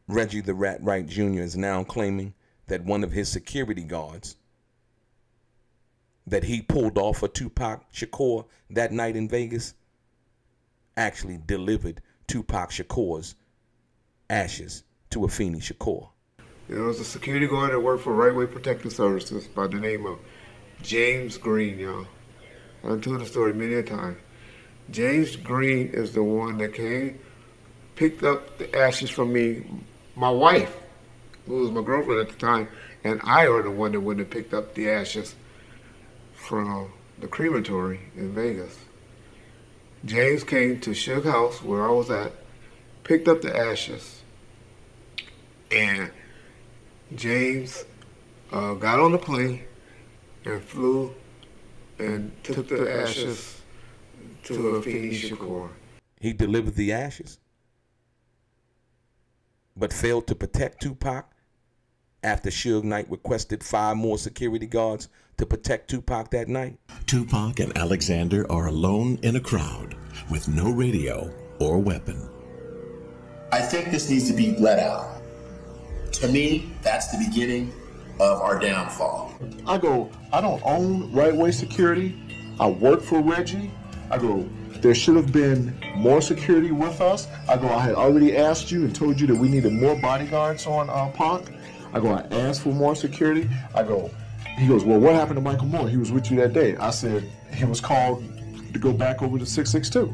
Reggie the Rat Wright Jr. is now claiming that one of his security guards that he pulled off for 2Pac Shakur that night in Vegas actually delivered 2Pac Shakur's ashes to Afeni Shakur. There was a security guard that worked for Right Way Protective Services by the name of James Green, y'all. I've told the story many a time. James Green is the one that came, picked up the ashes from me, my wife, who was my girlfriend at the time, and I are the one that went and picked up the ashes from the crematory in Vegas. James came to Suge's house where I was at, picked up the ashes, and James got on the plane and flew and took the ashes to Afeni Shakur. He delivered the ashes, but failed to protect 2Pac after Suge Knight requested 5 more security guards to protect 2Pac that night. 2Pac and Alexander are alone in a crowd with no radio or weapon. I think this needs to be let out. To me, that's the beginning of our downfall. I go, I don't own Right Way Security. I work for Reggie. I go, there should have been more security with us. I go, I had already asked you and told you that we needed more bodyguards on Pac. I go, I asked for more security. I go, he goes, well, what happened to Michael Moore? He was with you that day. I said, he was called to go back over to 662.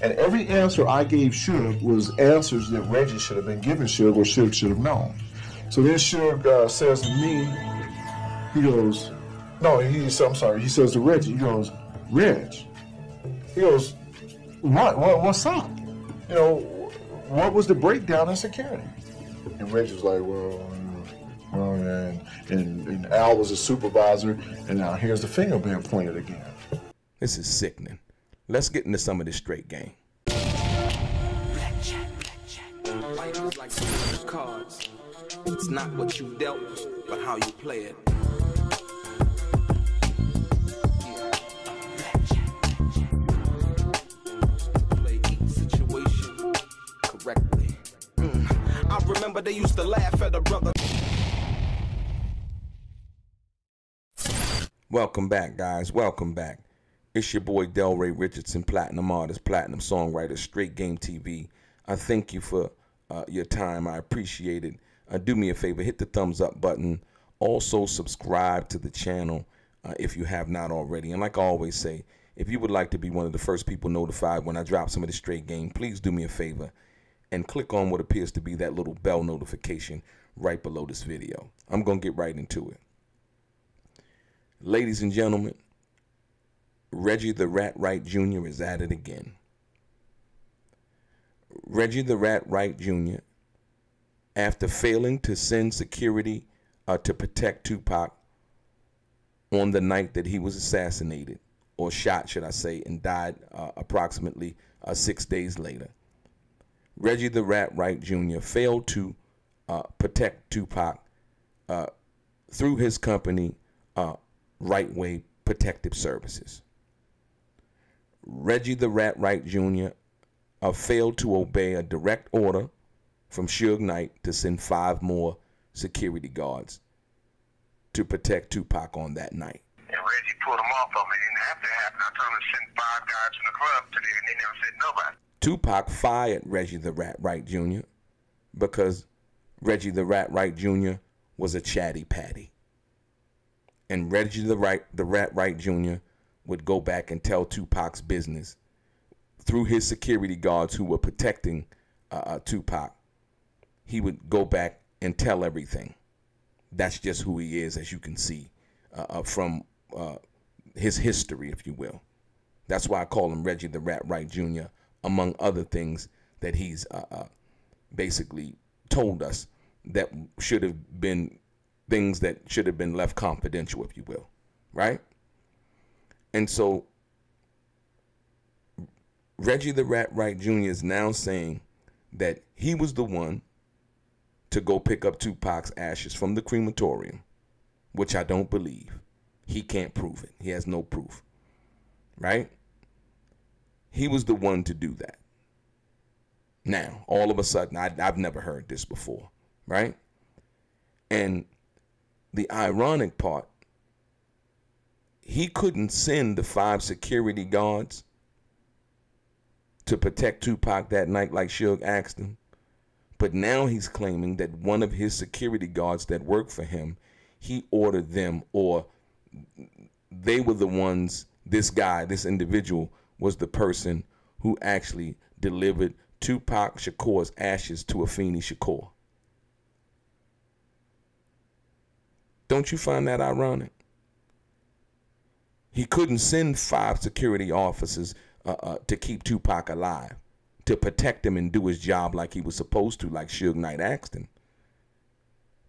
And every answer I gave Suge was answers that Reggie should have been giving Suge or Suge should have known. So then Suge says to me, he goes, no, I'm sorry, he says to Reggie, he goes, Reg, he goes, what's up? You know, what was the breakdown in security? And Reggie was like, well, and Al was a supervisor, and now here's the finger being pointed again. This is sickening. Let's get into some of this straight game. Life is like some cards. It's not what you dealt, but how you play it. Play each situation correctly. I remember they used to laugh at a brother. Welcome back, guys. Welcome back. It's your boy DELRAY Richardson, platinum artist, platinum songwriter, Straight Game TV. I thank you for your time. I appreciate it. Do me a favor, hit the thumbs up button. Also subscribe to the channel if you have not already. And like I always say, if you would like to be one of the first people notified when I drop some of the straight game, please do me a favor and click on what appears to be that little bell notification right below this video. I'm going to get right into it. Ladies and gentlemen, Reggie the Rat Wright Jr. is at it again. Reggie the Rat Wright Jr., after failing to send security to protect 2Pac on the night that he was assassinated, or shot, should I say, and died approximately 6 days later, Reggie the Rat Wright Jr. failed to protect 2Pac through his company, Right Way Protective Services. Reggie the Rat Wright Jr. Failed to obey a direct order from Suge Knight to send 5 more security guards to protect 2Pac on that night. And Reggie pulled them off of me. And after it happened, I told him to send 5 guys from the club today, and they never said nobody. 2Pac fired Reggie the Rat Wright Jr. because Reggie the Rat Wright Jr. was a chatty patty. And Reggie the Rat Wright Jr. would go back and tell 2Pac's business through his security guards who were protecting 2Pac. He would go back and tell everything. That's just who he is, as you can see from his history, if you will. That's why I call him Reggie the Rat Wright Jr., among other things that he's basically told us that should have been things that should have been left confidential, if you will, right? And so Reggie the Rat Wright Jr. is now saying that he was the one to go pick up 2Pac's ashes from the crematorium, which I don't believe. He can't prove it. He has no proof, right? He was the one to do that. Now, all of a sudden, I've never heard this before, right? And the ironic part, he couldn't send the 5 security guards to protect Tupac that night like Suge asked him. But now he's claiming that one of his security guards that worked for him, he ordered them, or they were the ones, this guy, this individual, was the person who actually delivered Tupac Shakur's ashes to Afeni Shakur. Don't you find that ironic? He couldn't send 5 security officers to keep Tupac alive, to protect him and do his job like he was supposed to, like Suge Knight asked him.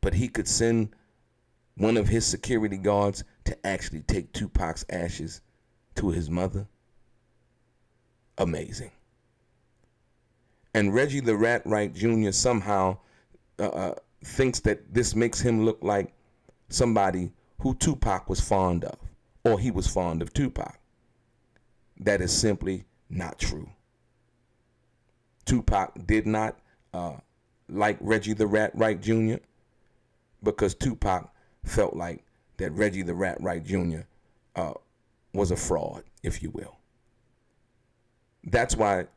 But he could send one of his security guards to actually take Tupac's ashes to his mother. Amazing. And Reggie the Rat Wright Jr. somehow thinks that this makes him look like somebody who Tupac was fond of, or he was fond of Tupac. That is simply not true. Tupac did not like Reggie the Rat Wright Jr. because Tupac felt like that Reggie the Rat Wright Jr. Was a fraud, if you will. That's why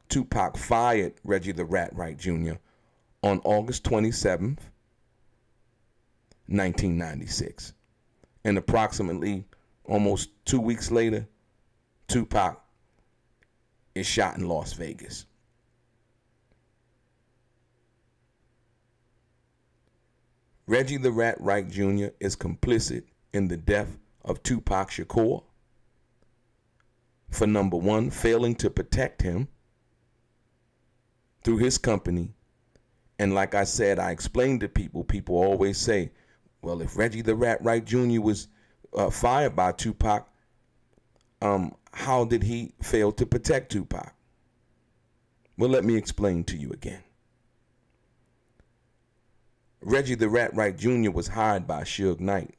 Tupac fired Reggie the Rat Wright Jr. on August 27th, 1996. And approximately almost 2 weeks later, Tupac is shot in Las Vegas. Reggie the Rat Wright Jr. is complicit in the death of Tupac Shakur for, number one, failing to protect him through his company. And like I said, I explained to people, people always say, well, if Reggie the Rat Wright Jr. was fired by Tupac, how did he fail to protect Tupac? Well, let me explain to you again. Reggie the Rat Wright Jr. was hired by Suge Knight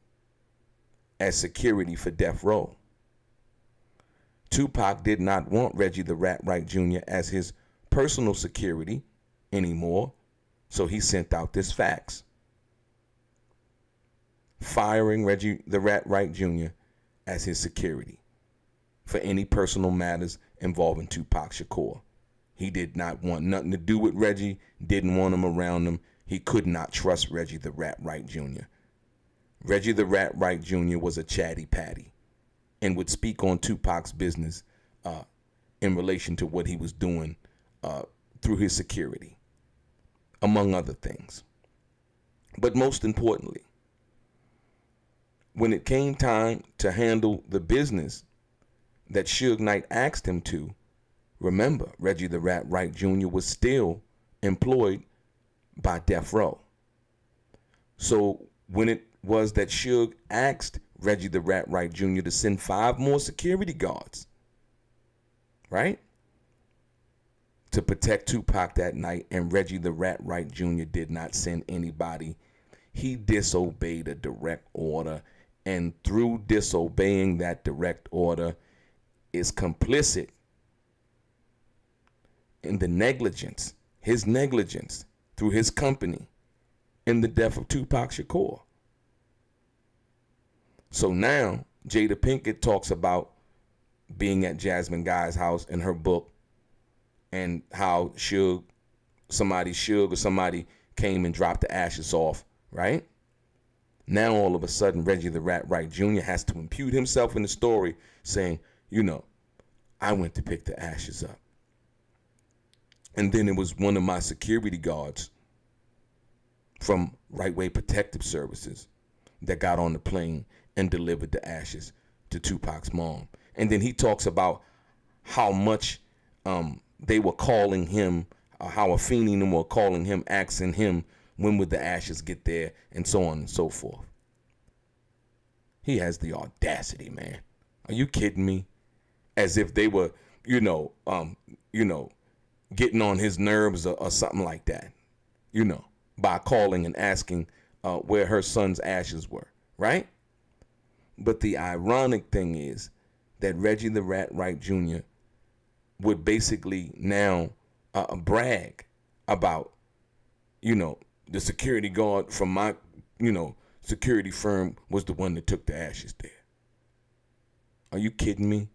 as security for Death Row. Tupac did not want Reggie the Rat Wright Jr. as his personal security anymore, so he sent out this fax, firing Reggie the Rat Wright Jr. as his security for any personal matters involving Tupac Shakur. He did not want nothing to do with Reggie, didn't want him around him. He could not trust Reggie the Rat Wright Jr. Reggie the Rat Wright Jr. was a chatty patty and would speak on Tupac's business in relation to what he was doing through his security, among other things. But most importantly, when it came time to handle the business that Suge Knight asked him to, remember, Reggie the Rat Wright Jr. was still employed by Death Row. So when it was that Suge asked Reggie the Rat Wright Jr. to send 5 more security guards, right, to protect Tupac that night, and Reggie the Rat Wright Jr. did not send anybody, he disobeyed a direct order, and through disobeying that direct order is complicit in the negligence, his negligence through his company in the death of Tupac Shakur. So now Jada Pinkett talks about being at Jasmine Guy's house in her book, and how somebody came and dropped the ashes off, right? Now all of a sudden Reggie the Rat Wright Jr. has to impute himself in the story, saying, you know, I went to pick the ashes up. And then it was one of my security guards from Right Way Protective Services that got on the plane and delivered the ashes to Tupac's mom. And then he talks about how much they were calling him, how Afeni and them were calling him, asking him when would the ashes get there, and so on and so forth. He has the audacity, man. Are you kidding me? As if they were, getting on his nerves or something like that, by calling and asking where her son's ashes were, right? But the ironic thing is that Reggie the Rat Wright Jr. would basically now brag about, you know, the security guard from my, you know, security firm was the one that took the ashes there. Are you kidding me?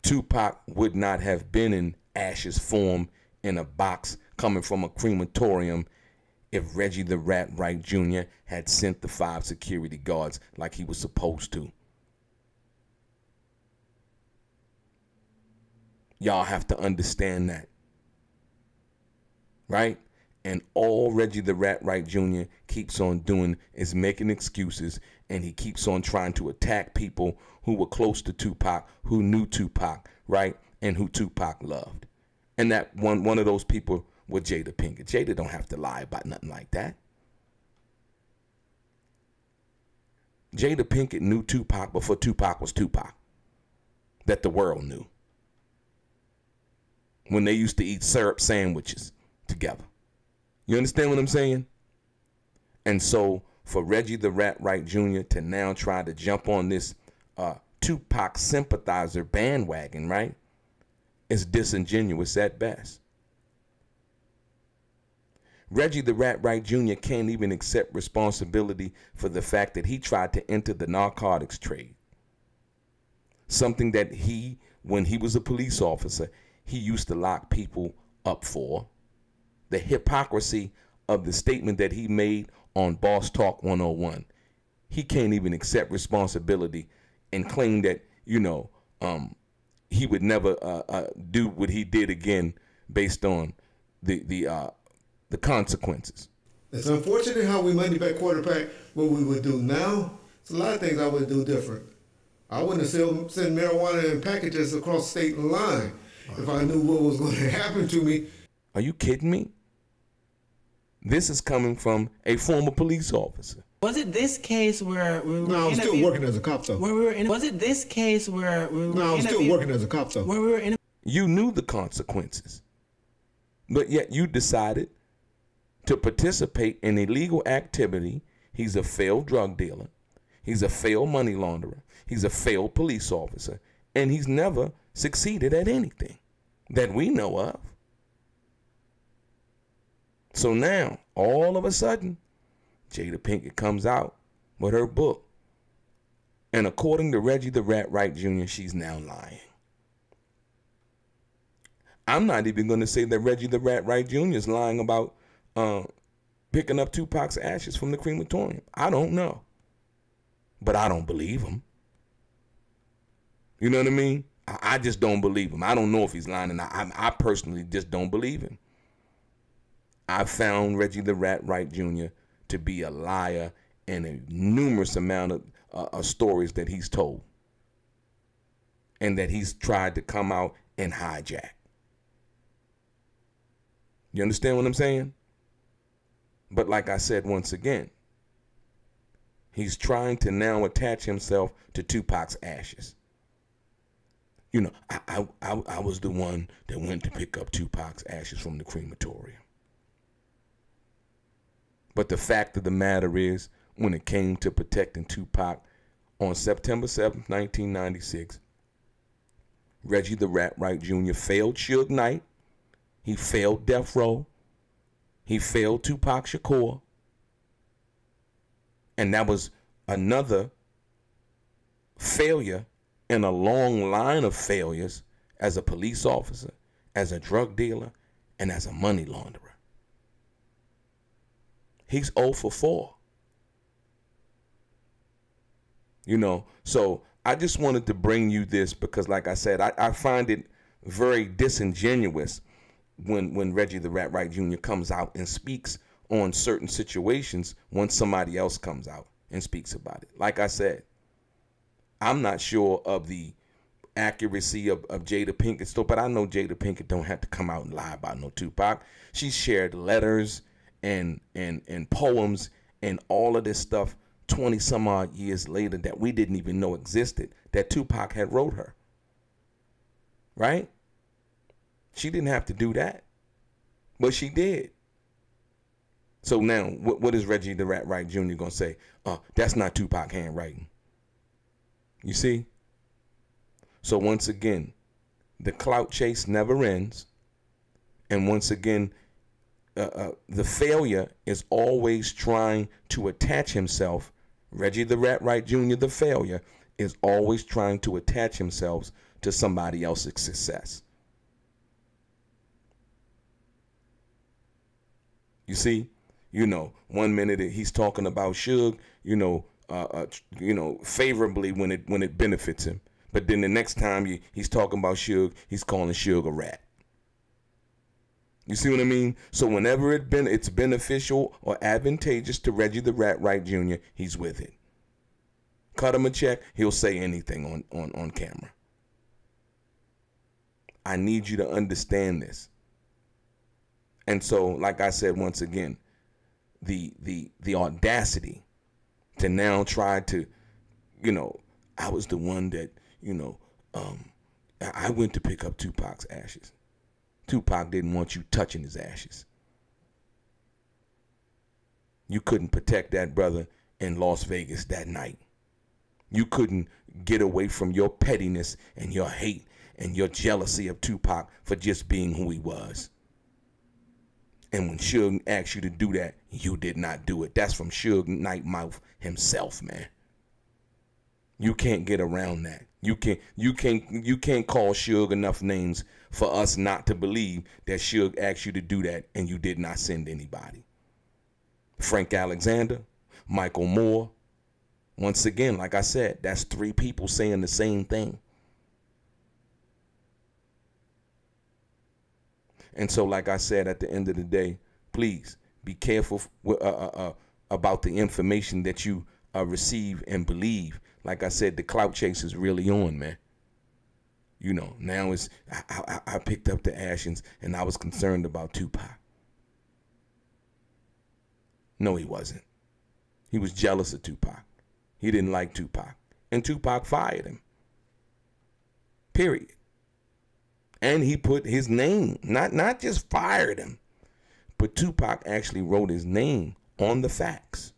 Tupac would not have been in ashes form in a box coming from a crematorium if Reggie the Rat Wright Jr. had sent the 5 security guards like he was supposed to. Y'all have to understand that. Right? And all Reggie the Rat Wright Jr. keeps on doing is making excuses, and he keeps on trying to attack people who were close to Tupac, who knew Tupac, right? And who Tupac loved. And that one of those people was Jada Pinkett. Jada don't have to lie about nothing like that. Jada Pinkett knew Tupac before Tupac was Tupac. That the world knew. When they used to eat syrup sandwiches together. You understand what I'm saying? And so for Reggie the Rat Wright Jr. to now try to jump on this Tupac sympathizer bandwagon, right, is disingenuous at best. Reggie the Rat Wright Jr. can't even accept responsibility for the fact that he tried to enter the narcotics trade. Something that he, when he was a police officer, he used to lock people up for. The hypocrisy of the statement that he made on Boss Talk 101. He can't even accept responsibility and claim that, you know, he would never do what he did again based on the consequences. It's unfortunate how we money back quarterback what we would do now. It's a lot of things I would do different. I wouldn't have sent marijuana in packages across state line if I knew what was going to happen to me. Are you kidding me? This is coming from a former police officer. Was it this case where we were No, I was still working as a cop, though. Where we were in, was it this case where we were No, I was still working as a cop, though. Where we were in. You knew the consequences, but yet you decided to participate in illegal activity. He's a failed drug dealer. He's a failed money launderer. He's a failed police officer. And he's never succeeded at anything that we know of. So now, all of a sudden, Jada Pinkett comes out with her book. And according to Reggie the Rat Wright Jr., she's now lying. I'm not even going to say that Reggie the Rat Wright Jr. is lying about picking up Tupac's ashes from the crematorium. I don't know. But I don't believe him. You know what I mean? I just don't believe him. I don't know if he's lying, and I personally just don't believe him. I found Reggie the Rat Wright Jr. to be a liar in a numerous amount of stories that he's told and that he's tried to come out and hijack. You understand what I'm saying? But like I said once again, he's trying to now attach himself to Tupac's ashes. You know, I was the one that went to pick up Tupac's ashes from the crematorium. But the fact of the matter is, when it came to protecting Tupac on September 7th, 1996, Reggie the Rat Wright Jr. failed Suge Knight. He failed Death Row. He failed Tupac Shakur. And that was another failure in a long line of failures as a police officer, as a drug dealer, and as a money launderer. He's 0 for 4. You know, so I just wanted to bring you this because, like I said, I find it very disingenuous when Reggie the Rat Wright Jr. comes out and speaks on certain situations when somebody else comes out and speaks about it. Like I said, I'm not sure of the accuracy of Jada Pinkett's story, but I know Jada Pinkett don't have to come out and lie about no Tupac. She shared letters and poems and all of this stuff 20 some odd years later that we didn't even know existed, that Tupac had wrote her. Right? She didn't have to do that, but she did. So now, what is Reggie the Rat Wright Jr. going to say? That's not Tupac handwriting. You see? So once again, the clout chase never ends. And once again, the failure is always trying to attach himself. Reggie the Rat Wright Jr., the failure, is always trying to attach himself to somebody else's success. You see, you know, 1 minute he's talking about Suge, favorably when it benefits him, but then the next time he's talking about Suge, he's calling Suge a rat. You see what I mean? So whenever it's beneficial or advantageous to Reggie the Rat Wright Jr., he's with it. Cut him a check, he'll say anything on camera. I need you to understand this. And so, like I said, once again, the audacity to now try to, I was the one that, I went to pick up 2Pac's ashes. 2Pac didn't want you touching his ashes. You couldn't protect that brother in Las Vegas that night. You couldn't get away from your pettiness and your hate and your jealousy of 2Pac for just being who he was. And when Suge asked you to do that, you did not do it. That's from Suge Knightmouth himself, man. You can't get around that. You can't call Suge enough names for us not to believe that Suge asked you to do that and you did not send anybody. Frank Alexander, Michael Moore. Once again, like I said, that's 3 people saying the same thing. And so, like I said, at the end of the day, please be careful about the information that you receive and believe. Like I said, the clout chase is really on, man. Now I picked up the ashes and I was concerned about 2Pac. No, he wasn't. He was jealous of 2Pac. He didn't like 2Pac. And 2Pac fired him. Period. And he put his name, not just fired him, but 2Pac actually wrote his name on the fax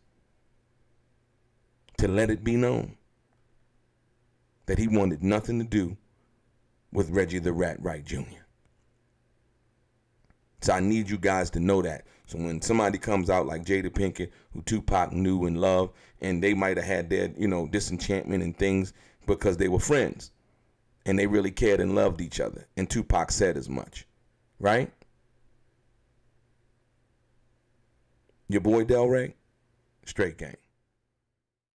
to let it be known that he wanted nothing to do with Reggie the Rat Wright Jr. So I need you guys to know that. So when somebody comes out like Jada Pinkett, who 2Pac knew and loved, and they might have had their, disenchantment and things because they were friends and they really cared and loved each other. And 2Pac said as much, right? Your boy DELRAY, straight gang.